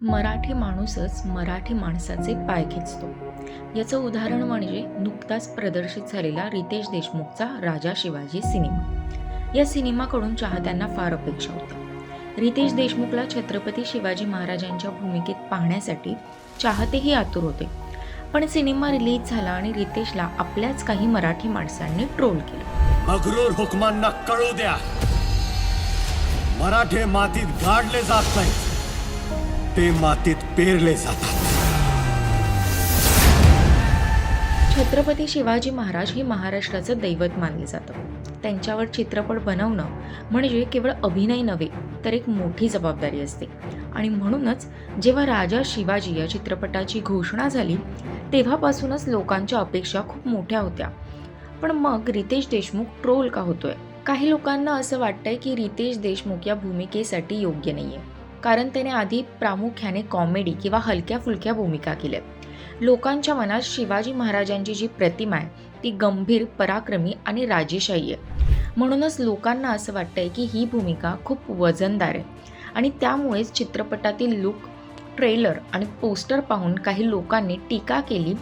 मराठी माणूसच मराठी माणसाचे पाय खेचतो. याचं उदाहरण म्हणजे नुकताच प्रदर्शित झालेला रितेश देशमुखचा राजा शिवाजी सिनेमा. या सिनेमाकडून चाहत्यांना फार अपेक्षा होत्या. रितेश देशमुखला छत्रपती शिवाजी महाराजांच्या भूमिकेत पाहण्यासाठी चाहतेही आतुर होते. पण सिनेमा रिलीज झाला आणि रितेशला आपल्याच काही मराठी माणसांनी ट्रोल केलं. मगरूर हुकमांना कळू द्या, मराठे मातीत गाडले जात नाहीत, ते मातीत पेरले जातात. छत्रपती शिवाजी महाराज हे महाराष्ट्राचं दैवत मानले जातं. त्यांच्यावर चित्रपट बनवणं म्हणजे केवळ अभिनय नव्हे तर एक मोठी जबाबदारी असते. आणि म्हणूनच जेव्हा राजा शिवाजी या चित्रपटाची घोषणा झाली तेव्हापासूनच लोकांच्या अपेक्षा खूप मोठ्या होत्या. पण मग रितेश देशमुख ट्रोल का होतोय? काही लोकांना असं वाटतंय की रितेश देशमुख या भूमिकेसाठी योग्य नाहीये, कारण त्याने आधी प्रामुख्याने कॉमेडी किंवा हलक्या फुलक्या भूमिका केल्यात. लोकांच्या मनात शिवाजी महाराजांची जी प्रतिमा आहे ती गंभीर, पराक्रमी आणि राजेशाही आहे. म्हणूनच लोकांना असं वाटतंय की ही भूमिका खूप वजनदार आहे आणि त्यामुळेच चित्रपटातील लुक, ट्रेलर आणि पोस्टर पाहून काही लोकांनी टीका केली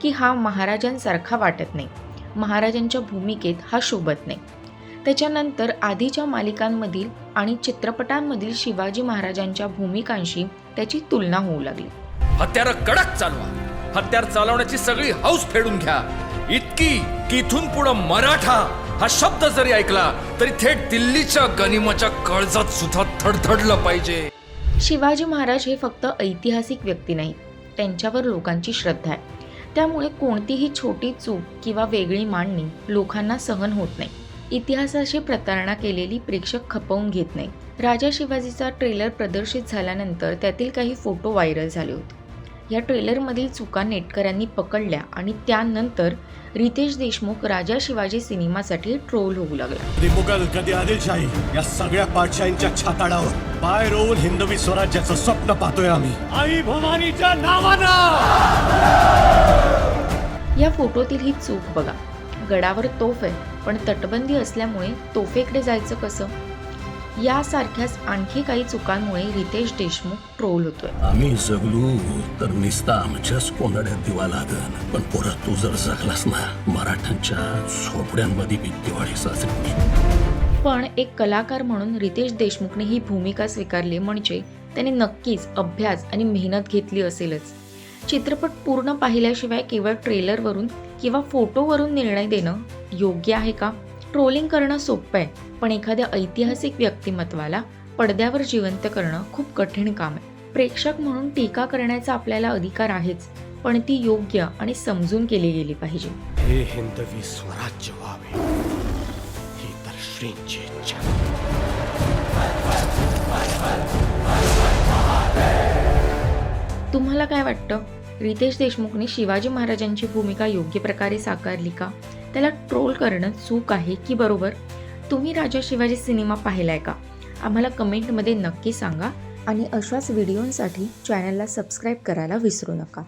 की हा महाराजांसारखा वाटत नाही, महाराजांच्या भूमिकेत हा शोभत नाही. त्याच्यानंतर आधीच्या मालिकांमधील आणि चित्रपटांमधील शिवाजी महाराजांच्या भूमिकांशी त्याची तुलना होऊ लागली. हत्यार कडक चालवा, हत्यार चालवण्याची सगळी हौस फेडून घ्या, इतकी की इथून पुढे मराठा हा शब्द जरी ऐकला तरी थेट दिल्लीच्या गनिमाच्या काळजात सुद्धा थडथडलं पाहिजे. शिवाजी महाराज हे फक्त ऐतिहासिक व्यक्ती नाहीत, त्यांच्यावर लोकांची श्रद्धा आहे. त्यामुळे कोणतीही छोटी चूक किंवा वेगळी मांडणी लोकांना सहन होत नाही. इतिहासाशी प्रतारणा केलेली प्रेक्षक खपवून घेत नाही. राजा शिवाजीचा ट्रेलर प्रदर्शित झाल्यानंतर त्यातील काही फोटो व्हायरल झाले होते. या ट्रेलरमधील चुका नेटकऱ्यांनी पकडल्या आणि त्यानंतर रितेश देशमुख राजा शिवाजी सिनेमासाठी ट्रोल होऊ लागला. कधी मुघल, कधी आदिलशाही, या सगळ्या पातशाहींच्या छाताडावर पाय रोवून हिंदवी स्वराज्याचं स्वप्न पाहतोय आम्ही, आई भवानीच्या नावानं. या फोटोतील ही चूक बघा. गडावर तोफ आहे, पण तटबंदी असल्यामुळे तोफेकडे जायचं कसं? यासारख्याच आणखी काही चुकांमुळे रितेश देशमुख ट्रोल होतोय. आम्ही जगलो तर निस्ता आमच्याच कोंडाड्यात दिवा लागन, पण पोरा तू जर जगलास ना, मराठ्यांच्या झोपड्यांमध्ये बी दिवाळी साजरी. पण एक कलाकार म्हणून रितेश देशमुखने ही भूमिका स्वीकारली म्हणजे त्याने नक्कीच अभ्यास आणि मेहनत घेतली असेलच. चित्रपट पूर्ण पाहिल्याशिवाय केवळ ट्रेलरवरून किंवा फोटोवरून निर्णय देणं योग्य आहे का? ट्रोलिंग करणं सोपं आहे, पण एखाद्या ऐतिहासिक व्यक्तिमत्वाला पडद्यावर जिवंत करणं खूप कठीण काम आहे. प्रेक्षक म्हणून टीका करण्याचा आपल्याला अधिकार आहेच, पण ती योग्य आणि समजून केली गेली पाहिजे. हे हिंदवी स्वराज्य व्हावे ही तर श्रींची इच्छा. तुम्हाला काय वाटतं? रितेश देशमुखने शिवाजी महाराजांची भूमिका योग्य प्रकारे साकारली का? त्याला ट्रोल करणं चूक आहे की बरोबर? तुम्ही राजा शिवाजी सिनेमा पाहिलाय का? आम्हाला कमेंटमध्ये नक्की सांगा आणि अशाच व्हिडिओंसाठी चॅनलला सबस्क्राईब करायला विसरू नका.